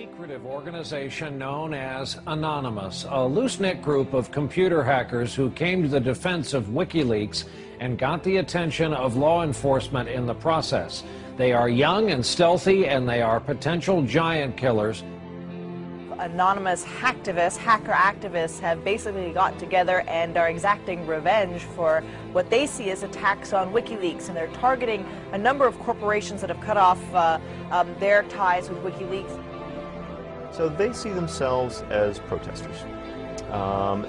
secretive organization known as Anonymous, a loose-knit group of computer hackers who came to the defense of WikiLeaks and got the attention of law enforcement in the process. They are young and stealthy, and they are potential giant killers. Anonymous hacker activists have basically got together and are exacting revenge for what they see as attacks on WikiLeaks, and they're targeting a number of corporations that have cut off their ties with WikiLeaks. So they see themselves as protesters.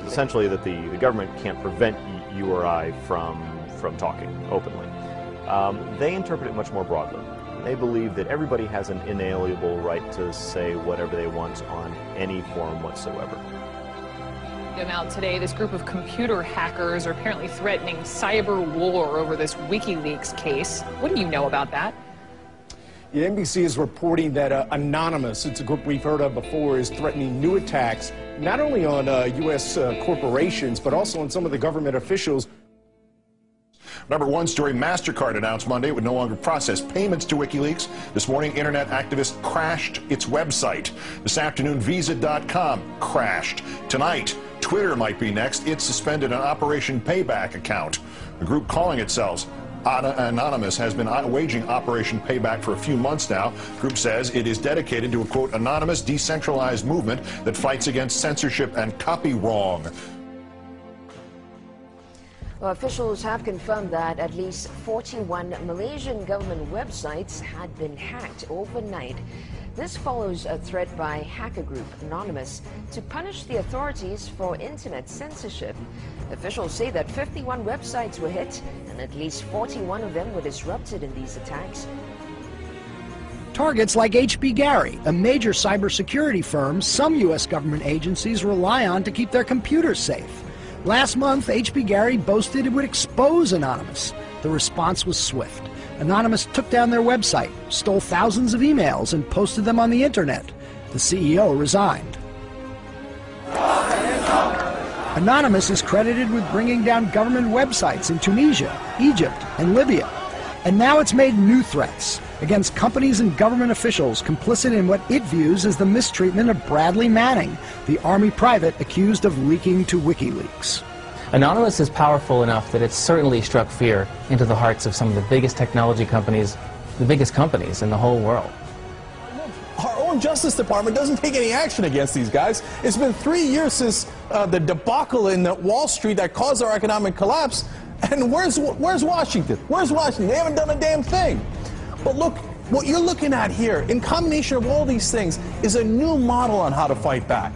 Essentially that the government can't prevent you or I from talking openly. They interpret it much more broadly. They believe that everybody has an inalienable right to say whatever they want on any forum whatsoever. Now today, this group of computer hackers are apparently threatening cyber war over this WikiLeaks case. What do you know about that? Yeah, NBC is reporting that Anonymous, it's a group we've heard of before, is threatening new attacks not only on U.S. corporations, but also on some of the government officials. Number one story, MasterCard announced Monday it would no longer process payments to WikiLeaks. This morning, internet activists crashed its website. This afternoon, Visa.com crashed. Tonight, Twitter might be next. It suspended an Operation Payback account. The group calling itself Anonymous has been waging Operation Payback for a few months now. The group says it is dedicated to a, quote, anonymous, decentralized movement that fights against censorship and copy wrong. Well, officials have confirmed that at least 41 Malaysian government websites had been hacked overnight. This follows a threat by hacker group Anonymous to punish the authorities for internet censorship. Officials say that 51 websites were hit and at least 41 of them were disrupted in these attacks. Targets like H.B. Gary, a major cybersecurity firm some U.S. government agencies rely on to keep their computers safe. Last month, H.B. Gary boasted it would expose Anonymous. The response was swift. Anonymous took down their website, stole thousands of emails, and posted them on the internet. The CEO resigned. Anonymous is credited with bringing down government websites in Tunisia, Egypt, and Libya. And now it's made new threats against companies and government officials complicit in what it views as the mistreatment of Bradley Manning, the Army private accused of leaking to WikiLeaks. Anonymous is powerful enough that it's certainly struck fear into the hearts of some of the biggest technology companies, the biggest companies in the whole world. Our own Justice Department doesn't take any action against these guys. It's been 3 years since the debacle in Wall Street that caused our economic collapse. And where's Washington? Where's Washington? They haven't done a damn thing. But look, what you're looking at here, in combination of all these things, is a new model on how to fight back.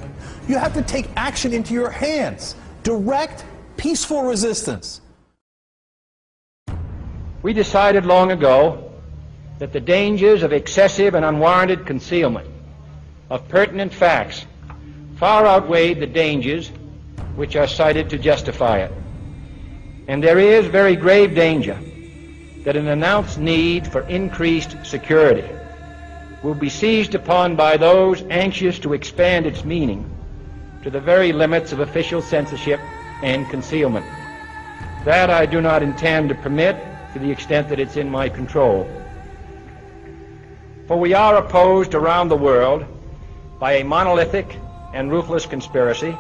You have to take action into your hands. Direct, peaceful resistance. We decided long ago that the dangers of excessive and unwarranted concealment of pertinent facts far outweighed the dangers which are cited to justify it. And there is very grave danger that an announced need for increased security will be seized upon by those anxious to expand its meaning to the very limits of official censorship and concealment. That I do not intend to permit to the extent that it's in my control. For we are opposed around the world by a monolithic and ruthless conspiracy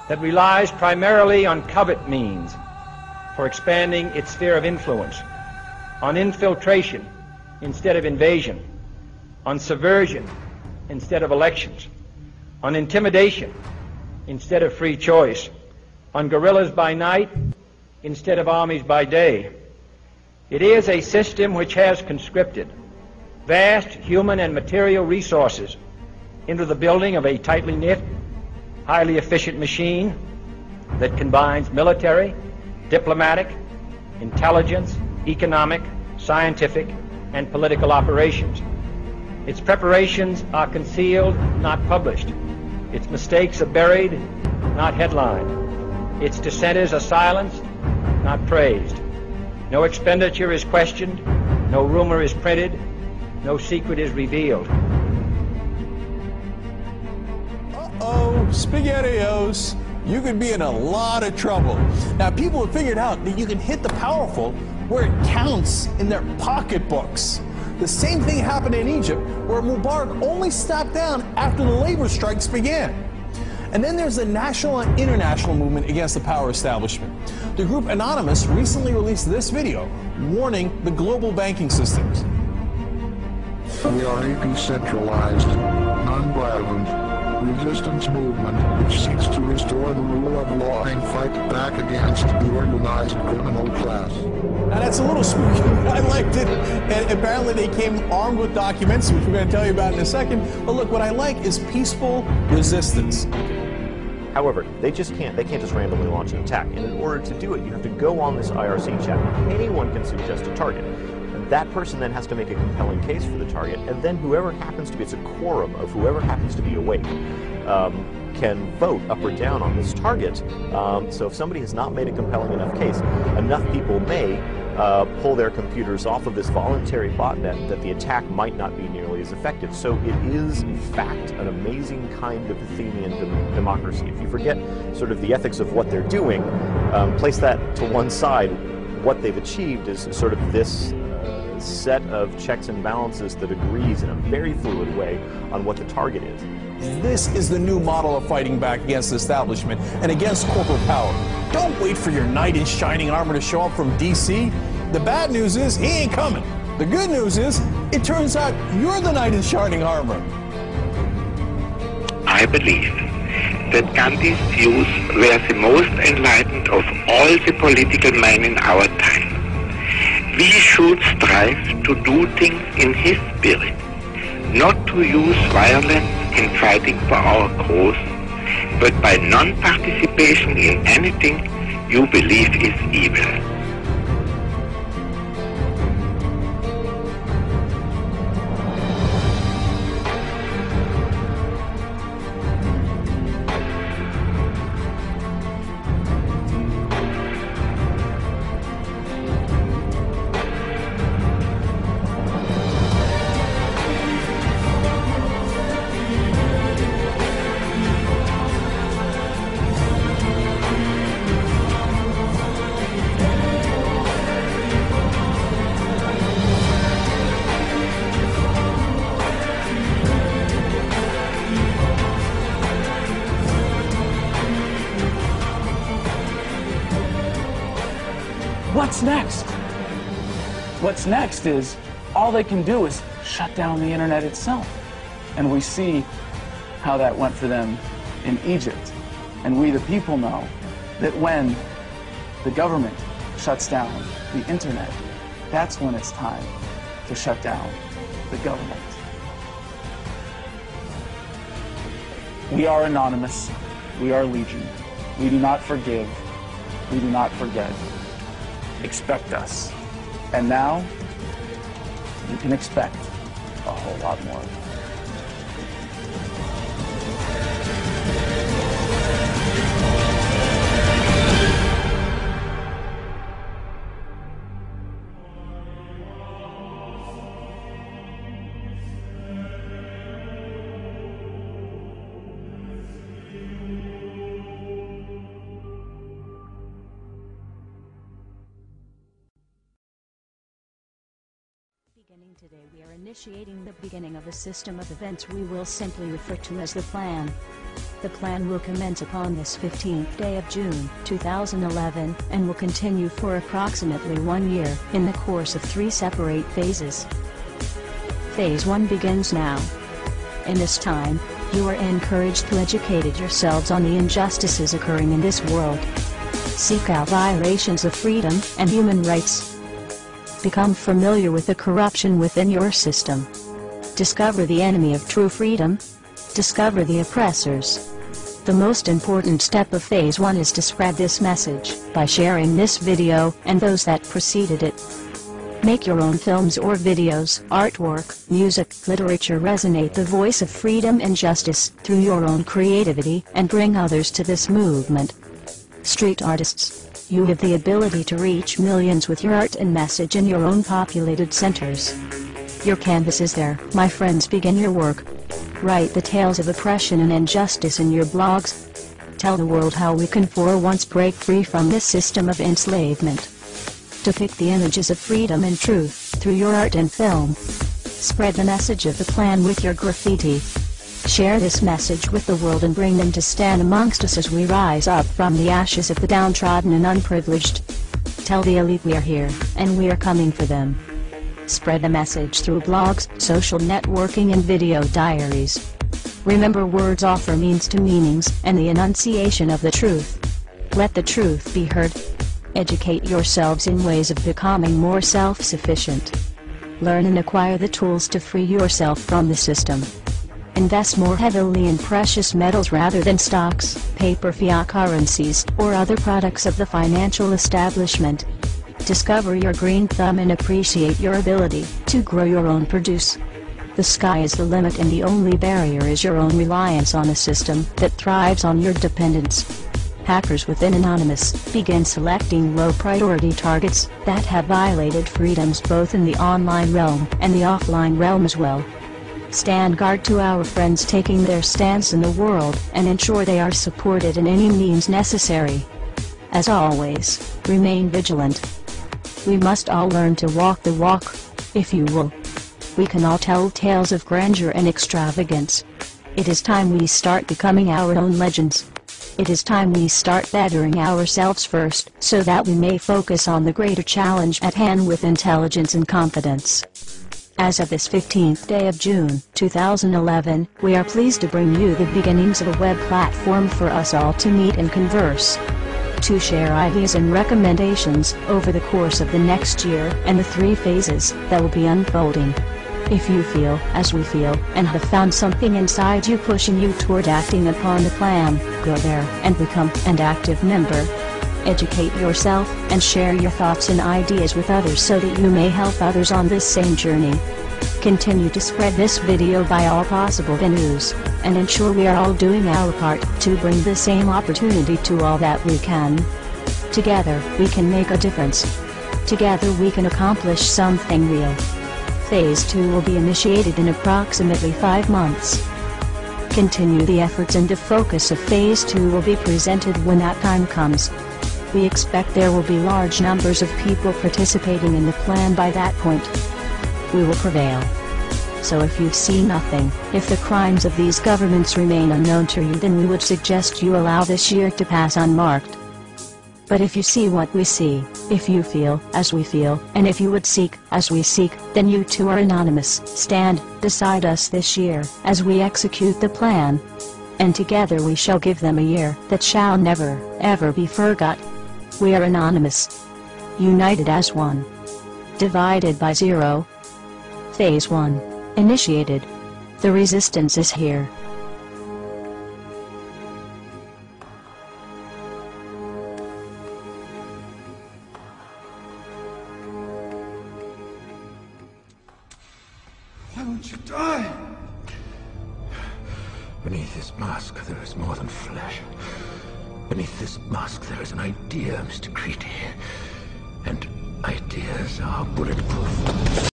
that relies primarily on covert means for expanding its sphere of influence, on infiltration instead of invasion, on subversion instead of elections, on intimidation instead of free choice, on guerrillas by night instead of armies by day. It is a system which has conscripted vast human and material resources into the building of a tightly knit, highly efficient machine that combines military, diplomatic, intelligence, economic, scientific, and political operations. Its preparations are concealed, not published. Its mistakes are buried, not headlined. Its dissenters are silenced, not praised. No expenditure is questioned, no rumor is printed, no secret is revealed. Uh-oh, SpaghettiOs. You could be in a lot of trouble. Now, people have figured out that you can hit the powerful where it counts in their pocketbooks. The same thing happened in Egypt, where Mubarak only stepped down after the labor strikes began. And then there's the national and international movement against the power establishment. The group Anonymous recently released this video warning the global banking systems. We are a decentralized, non-violent resistance movement which seeks to restore the rule of law and fight back against the organized criminal class. Now that's a little spooky. I liked it. And apparently they came armed with documents, which we're going to tell you about in a second. But look, what I like is peaceful resistance. However, they can't just randomly launch an attack. And in order to do it, you have to go on this IRC chat. Anyone can suggest a target. And that person then has to make a compelling case for the target, and then whoever happens to be, it's a quorum of whoever happens to be awake, can vote up or down on this target. So if somebody has not made a compelling enough case, enough people may pull their computers off of this voluntary botnet that the attack might not be nearly as effective. So it is, in fact, an amazing kind of Athenian democracy. If you forget sort of the ethics of what they're doing, place that to one side, what they've achieved is sort of this set of checks and balances that agrees in a very fluid way on what the target is. This is the new model of fighting back against the establishment and against corporate power. Don't wait for your knight in shining armor to show up from DC. The bad news is he ain't coming. The good news is it turns out you're the knight in shining armor. I believe that Gandhi's views were the most enlightened of all the political men in our time. We should strive to do things in his spirit, not to use violence in fighting for our cause, but by non-participation in anything you believe is evil. What's next? What's next is all they can do is shut down the internet itself. And we see how that went for them in Egypt. And we, the people, know that when the government shuts down the internet, that's when it's time to shut down the government. We are Anonymous. We are Legion. We do not forgive. We do not forget. Expect us. And now, you can expect a whole lot more. Today we are initiating the beginning of a system of events we will simply refer to as the Plan. The Plan will commence upon this 15th day of June, 2011, and will continue for approximately 1 year, in the course of 3 separate phases. Phase 1 begins now. In this time, you are encouraged to educate yourselves on the injustices occurring in this world. Seek out violations of freedom and human rights. Become familiar with the corruption within your system. Discover the enemy of true freedom. Discover the oppressors. The most important step of Phase 1 is to spread this message by sharing this video and those that preceded it. Make your own films or videos, artwork, music, literature resonate the voice of freedom and justice through your own creativity and bring others to this movement. Street artists, you have the ability to reach millions with your art and message in your own populated centers. Your canvas is there, my friends. Begin your work. Write the tales of oppression and injustice in your blogs. Tell the world how we can for once break free from this system of enslavement. Depict the images of freedom and truth through your art and film. Spread the message of the plan with your graffiti. Share this message with the world and bring them to stand amongst us as we rise up from the ashes of the downtrodden and unprivileged. Tell the elite we are here, and we are coming for them. Spread the message through blogs, social networking and video diaries. Remember, words offer means to meanings, and the enunciation of the truth. Let the truth be heard. Educate yourselves in ways of becoming more self-sufficient. Learn and acquire the tools to free yourself from the system. Invest more heavily in precious metals rather than stocks, paper fiat currencies, or other products of the financial establishment. Discover your green thumb and appreciate your ability to grow your own produce. The sky is the limit, and the only barrier is your own reliance on a system that thrives on your dependence. Hackers within Anonymous begin selecting low-priority targets that have violated freedoms both in the online realm and the offline realm as well. Stand guard to our friends taking their stance in the world, and ensure they are supported in any means necessary. As always, remain vigilant. We must all learn to walk the walk, if you will. We can all tell tales of grandeur and extravagance. It is time we start becoming our own legends. It is time we start bettering ourselves first, so that we may focus on the greater challenge at hand with intelligence and confidence. As of this 15th day of June, 2011, we are pleased to bring you the beginnings of a web platform for us all to meet and converse. To share ideas and recommendations over the course of the next year and the 3 phases that will be unfolding. If you feel as we feel and have found something inside you pushing you toward acting upon the plan, go there and become an active member. Educate yourself and share your thoughts and ideas with others so that you may help others on this same journey. Continue to spread this video by all possible venues, and ensure we are all doing our part to bring the same opportunity to all that we can. Together, we can make a difference. Together we can accomplish something real. Phase 2 will be initiated in approximately 5 months. Continue the efforts, and the focus of Phase 2 will be presented when that time comes. We expect there will be large numbers of people participating in the plan by that point. We will prevail. So if you see nothing, if the crimes of these governments remain unknown to you, then we would suggest you allow this year to pass unmarked. But if you see what we see, if you feel as we feel, and if you would seek as we seek, then you too are anonymous. Stand beside us this year as we execute the plan. And together we shall give them a year that shall never, ever be forgot. We are anonymous. United as one. Divided by 0. Phase 1. Initiated. The resistance is here. Why won't you die? Beneath this mask there is more than flesh. Beneath this mask there is an idea, Mr. Creedy. And ideas are bulletproof.